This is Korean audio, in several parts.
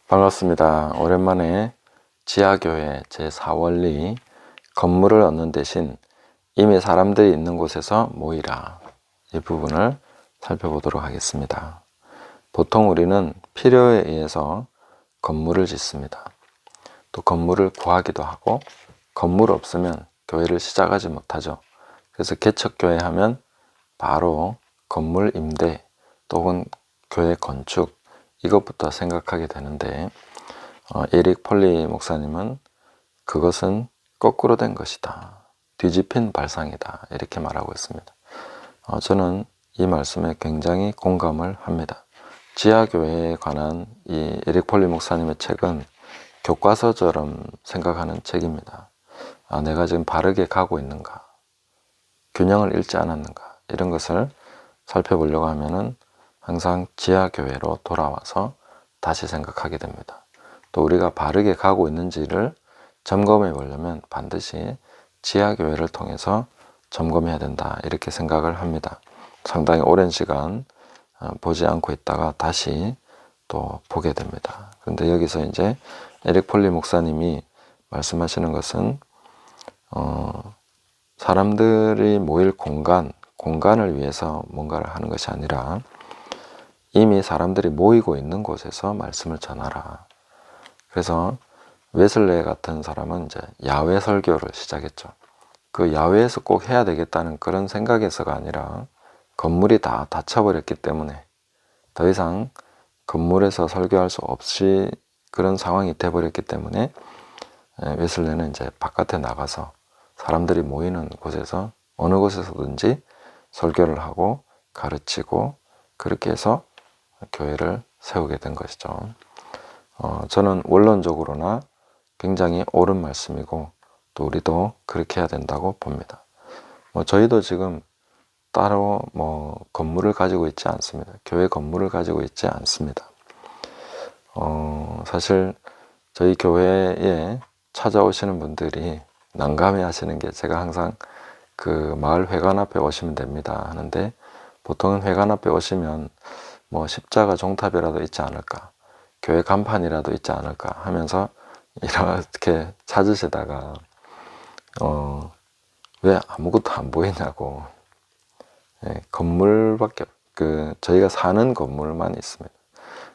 반갑습니다. 오랜만에 지하교회 제4원리 건물을 얻는 대신 이미 사람들이 있는 곳에서 모이라, 이 부분을 살펴보도록 하겠습니다. 보통 우리는 필요에 의해서 건물을 짓습니다. 또 건물을 구하기도 하고, 건물 없으면 교회를 시작하지 못하죠. 그래서 개척교회 하면 바로 건물 임대 또는 교회 건축, 이것부터 생각하게 되는데, 에릭 폴리 목사님은 그것은 거꾸로 된 것이다, 뒤집힌 발상이다, 이렇게 말하고 있습니다. 저는 이 말씀에 굉장히 공감을 합니다. 지하교회에 관한 이 에릭 폴리 목사님의 책은 교과서처럼 생각하는 책입니다. 내가 지금 바르게 가고 있는가, 균형을 잃지 않았는가, 이런 것을 살펴보려고 하면은 항상 지하교회로 돌아와서 다시 생각하게 됩니다. 또 우리가 바르게 가고 있는지를 점검해 보려면 반드시 지하교회를 통해서 점검해야 된다, 이렇게 생각을 합니다. 상당히 오랜 시간 보지 않고 있다가 다시 또 보게 됩니다. 그런데 여기서 이제 에릭 폴리 목사님이 말씀하시는 것은 사람들이 모일 공간을 위해서 뭔가를 하는 것이 아니라 이미 사람들이 모이고 있는 곳에서 말씀을 전하라. 그래서 웨슬레 같은 사람은 이제 야외 설교를 시작했죠. 그 야외에서 꼭 해야 되겠다는 그런 생각에서가 아니라 건물이 다 닫혀버렸기 때문에 더 이상 건물에서 설교할 수 없이 그런 상황이 돼버렸기 때문에 웨슬레는 이제 바깥에 나가서 사람들이 모이는 곳에서 어느 곳에서든지 설교를 하고 가르치고, 그렇게 해서 교회를 세우게 된 것이죠. 저는 원론적으로나 굉장히 옳은 말씀이고, 또 우리도 그렇게 해야 된다고 봅니다. 저희도 지금 따로 건물을 가지고 있지 않습니다. 교회 건물을 가지고 있지 않습니다. 사실 저희 교회에 찾아오시는 분들이 난감해 하시는 게, 제가 항상 그 마을 회관 앞에 오시면 됩니다 하는데, 보통은 회관 앞에 오시면 십자가 종탑이라도 있지 않을까, 교회 간판이라도 있지 않을까 하면서 이렇게 찾으시다가 왜 아무것도 안 보이냐고, 건물밖에, 저희가 사는 건물만 있습니다.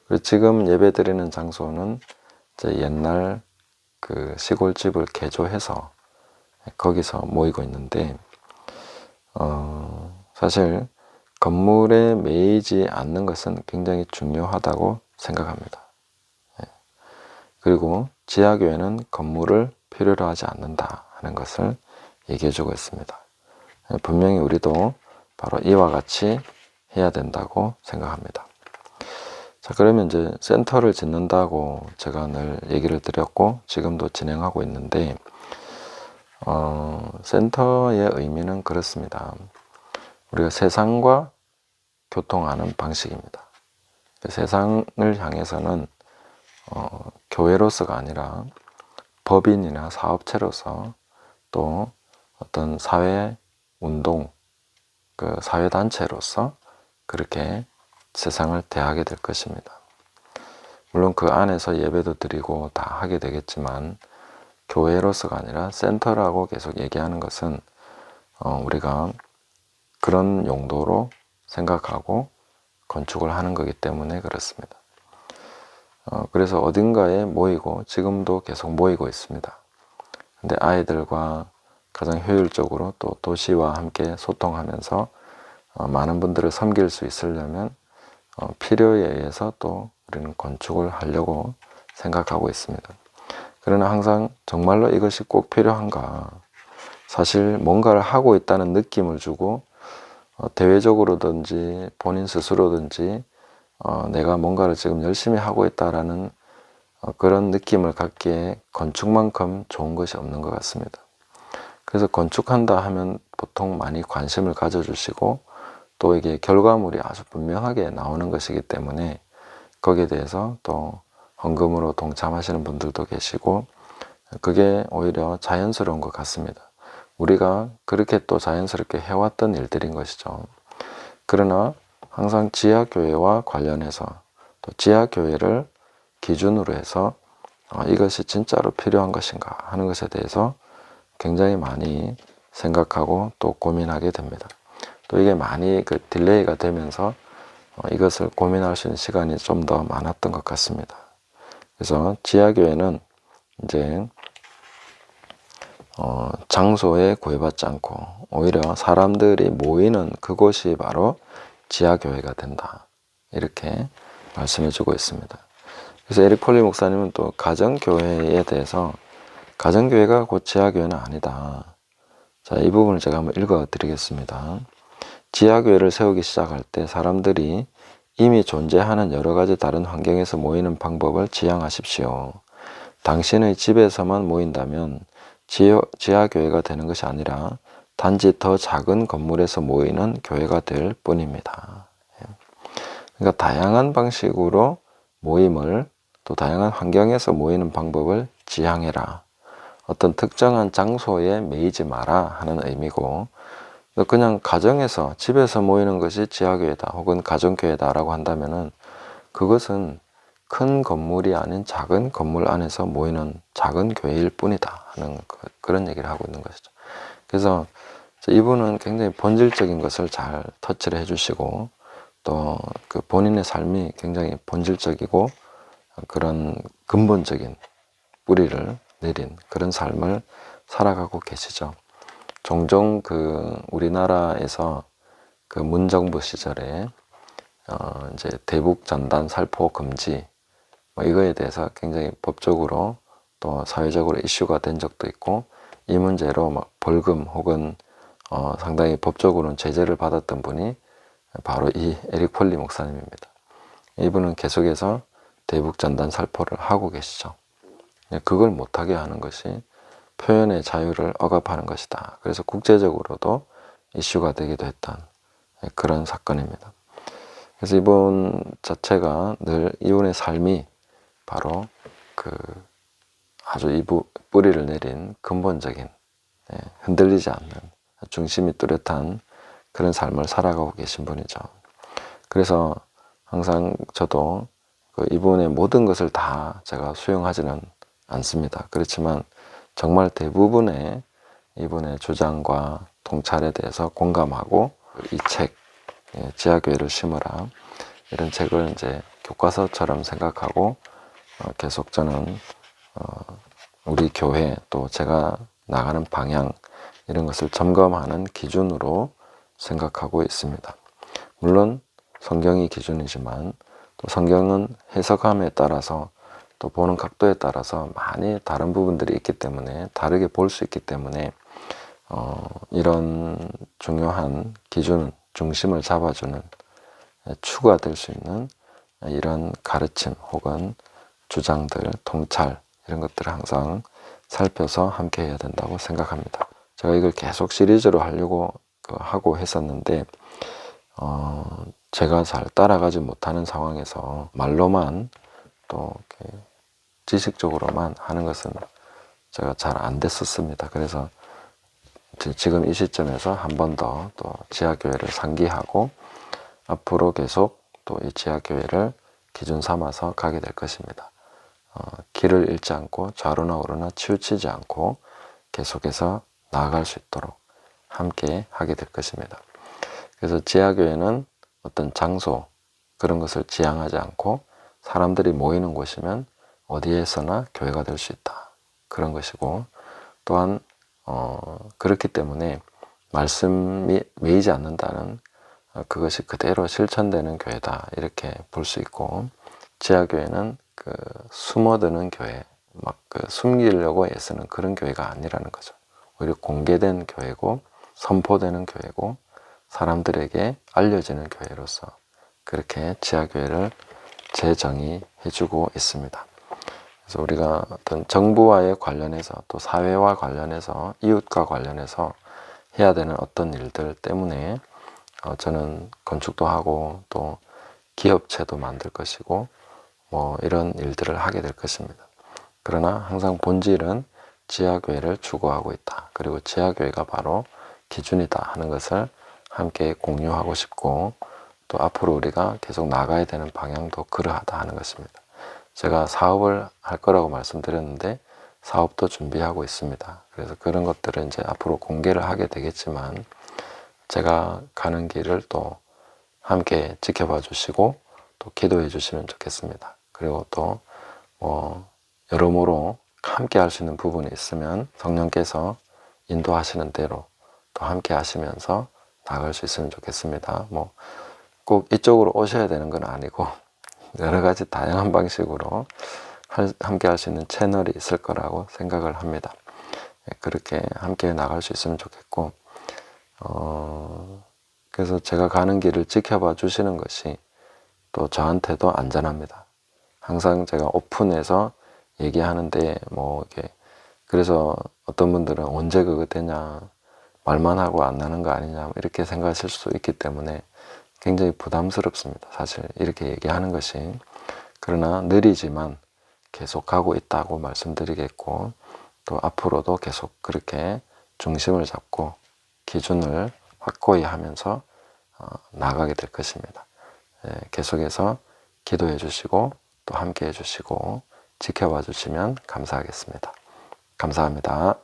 그리고 지금 예배드리는 장소는 이제 옛날 그 시골집을 개조해서 거기서 모이고 있는데, 사실 건물에 매이지 않는 것은 굉장히 중요하다고 생각합니다. 그리고 지하교회는 건물을 필요로 하지 않는다 하는 것을 얘기해주고 있습니다. 분명히 우리도 바로 이와 같이 해야 된다고 생각합니다. 자, 그러면 이제 센터를 짓는다고 제가 늘 얘기를 드렸고 지금도 진행하고 있는데, 센터의 의미는 그렇습니다. 우리가 세상과 교통하는 방식입니다. 세상을 향해서는 교회로서가 아니라 법인이나 사업체로서, 또 어떤 사회운동, 사회단체로서 그렇게 세상을 대하게 될 것입니다. 물론 그 안에서 예배도 드리고 다 하게 되겠지만, 교회로서가 아니라 센터라고 계속 얘기하는 것은 우리가 그런 용도로 생각하고 건축을 하는 거기 때문에 그렇습니다. 그래서 어딘가에 모이고, 지금도 계속 모이고 있습니다. 근데 아이들과 가장 효율적으로 또 도시와 함께 소통하면서 많은 분들을 섬길 수 있으려면 필요에 의해서 또 우리는 건축을 하려고 생각하고 있습니다. 그러나 항상 정말로 이것이 꼭 필요한가, 사실 뭔가를 하고 있다는 느낌을 주고 대외적으로든지 본인 스스로든지 내가 뭔가를 지금 열심히 하고 있다라는 그런 느낌을 갖기에 건축만큼 좋은 것이 없는 것 같습니다. 그래서 건축한다 하면 보통 많이 관심을 가져주시고, 또 이게 결과물이 아주 분명하게 나오는 것이기 때문에 거기에 대해서 또 헌금으로 동참하시는 분들도 계시고, 그게 오히려 자연스러운 것 같습니다. 우리가 그렇게 또 자연스럽게 해왔던 일들인 것이죠. 그러나 항상 지하교회와 관련해서 또 지하교회를 기준으로 해서 이것이 진짜로 필요한 것인가 하는 것에 대해서 굉장히 많이 생각하고 또 고민하게 됩니다. 또 이게 많이 그 딜레이가 되면서 이것을 고민할 수 있는 시간이 좀 더 많았던 것 같습니다. 그래서 지하교회는 이제 장소에 구애받지 않고 오히려 사람들이 모이는 그곳이 바로 지하교회가 된다, 이렇게 말씀해 주고 있습니다. 그래서 에릭 폴리 목사님은 또 가정교회에 대해서 가정교회가 곧 지하교회는 아니다. 자, 이 부분을 제가 한번 읽어 드리겠습니다. 지하교회를 세우기 시작할 때 사람들이 이미 존재하는 여러 가지 다른 환경에서 모이는 방법을 지향하십시오. 당신의 집에서만 모인다면 지하교회가 되는 것이 아니라 단지 더 작은 건물에서 모이는 교회가 될 뿐입니다. 그러니까 다양한 방식으로 모임을, 또 다양한 환경에서 모이는 방법을 지향해라. 어떤 특정한 장소에 매이지 마라 하는 의미고, 그냥 가정에서, 집에서 모이는 것이 지하교회다 혹은 가정교회다라고 한다면은 그것은 큰 건물이 아닌 작은 건물 안에서 모이는 작은 교회일 뿐이다 하는 그런 얘기를 하고 있는 것이죠. 그래서 이분은 굉장히 본질적인 것을 잘 터치를 해주시고, 또 그 본인의 삶이 굉장히 본질적이고 그런 근본적인 뿌리를 내린 그런 삶을 살아가고 계시죠. 종종 그 우리나라에서 그 문정부 시절에 이제 대북 전단 살포 금지 이거에 대해서 굉장히 법적으로 또 사회적으로 이슈가 된 적도 있고, 이 문제로 막 벌금 혹은 상당히 법적으로는 제재를 받았던 분이 바로 이 에릭 폴리 목사님입니다. 이분은 계속해서 대북 전단 살포를 하고 계시죠. 그걸 못하게 하는 것이 표현의 자유를 억압하는 것이다. 그래서 국제적으로도 이슈가 되기도 했던 그런 사건입니다. 그래서 이분 자체가 늘 이분의 삶이 바로 그 아주 뿌리를 내린 근본적인, 흔들리지 않는 중심이 뚜렷한 그런 삶을 살아가고 계신 분이죠. 그래서 항상 저도 이분의 모든 것을 다 제가 수용하지는 않습니다. 그렇지만 정말 대부분의 이분의 주장과 통찰에 대해서 공감하고, 이 책, 지하교회를 심으라, 이런 책을 이제 교과서처럼 생각하고 계속 저는 우리 교회 또 제가 나가는 방향 이런 것을 점검하는 기준으로 생각하고 있습니다. 물론 성경이 기준이지만 또 성경은 해석함에 따라서 또 보는 각도에 따라서 많이 다른 부분들이 있기 때문에, 다르게 볼 수 있기 때문에 이런 중요한 기준, 중심을 잡아주는 추가 될 수 있는 이런 가르침 혹은 주장들, 통찰 이런 것들을 항상 살펴서 함께 해야 된다고 생각합니다. 제가 이걸 계속 시리즈로 하려고 하고 했었는데 제가 잘 따라가지 못하는 상황에서 말로만 또 이렇게 지식적으로만 하는 것은 제가 잘 안 됐었습니다. 그래서 지금 이 시점에서 한 번 더 또 지하교회를 상기하고 앞으로 계속 또 이 지하교회를 기준 삼아서 가게 될 것입니다. 길을 잃지 않고 좌로나 우로나 치우치지 않고 계속해서 나아갈 수 있도록 함께 하게 될 것입니다. 그래서 지하교회는 어떤 장소 그런 것을 지향하지 않고 사람들이 모이는 곳이면 어디에서나 교회가 될 수 있다, 그런 것이고, 또한 그렇기 때문에 말씀이 매이지 않는다는 그것이 그대로 실천되는 교회다, 이렇게 볼 수 있고, 지하교회는 그 숨어드는 교회, 막 숨기려고 애쓰는 그런 교회가 아니라는 거죠. 오히려 공개된 교회고 선포되는 교회고 사람들에게 알려지는 교회로서 그렇게 지하교회를 재정의해주고 있습니다. 그래서 우리가 어떤 정부와의 관련해서 또 사회와 관련해서 이웃과 관련해서 해야 되는 어떤 일들 때문에 저는 건축도 하고 또 기업체도 만들 것이고 뭐 이런 일들을 하게 될 것입니다. 그러나 항상 본질은 지하교회를 추구하고 있다. 그리고 지하교회가 바로 기준이다 하는 것을 함께 공유하고 싶고, 또 앞으로 우리가 계속 나가야 되는 방향도 그러하다 하는 것입니다. 제가 사업을 할 거라고 말씀드렸는데 사업도 준비하고 있습니다. 그래서 그런 것들은 이제 앞으로 공개를 하게 되겠지만 제가 가는 길을 또 함께 지켜봐 주시고 또 기도해 주시면 좋겠습니다. 그리고 또 여러모로 함께 할 수 있는 부분이 있으면 성령께서 인도하시는 대로 또 함께 하시면서 나갈 수 있으면 좋겠습니다. 꼭 이쪽으로 오셔야 되는 건 아니고 여러 가지 다양한 방식으로 함께 할 수 있는 채널이 있을 거라고 생각을 합니다. 그렇게 함께 나갈 수 있으면 좋겠고 그래서 제가 가는 길을 지켜봐 주시는 것이 또 저한테도 안전합니다. 항상 제가 오픈해서 얘기하는데 이렇게 그래서 어떤 분들은 언제 그거 되냐 말만 하고 안 나는 거 아니냐 이렇게 생각하실 수 있기 때문에 굉장히 부담스럽습니다. 사실 이렇게 얘기하는 것이. 그러나 느리지만 계속하고 있다고 말씀드리겠고 또 앞으로도 계속 그렇게 중심을 잡고 기준을 확고히 하면서 나가게 될 것입니다. 계속해서 기도해 주시고 또 함께 해 주시고 지켜봐 주시면 감사하겠습니다. 감사합니다.